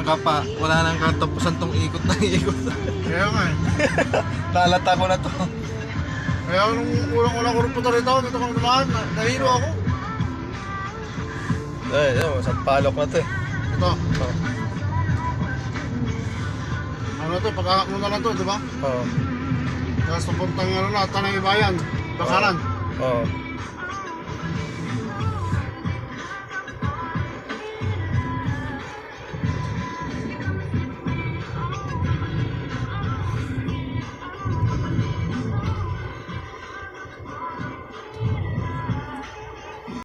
ka pa, wala nang katapusan tong ikot na ikot. Kaya nga eh. Nalata ko na to. Kaya nung ulang-ulang ko rin punta rito, dito kang dumaan, nahilo ako. Ay, sampalok na to eh. Ito, Oo. ano to, pag-ahak mo na lang to, di ba? Oo. Tapos papuntang ano na, Tanay Bayan, Bakalan. Oo.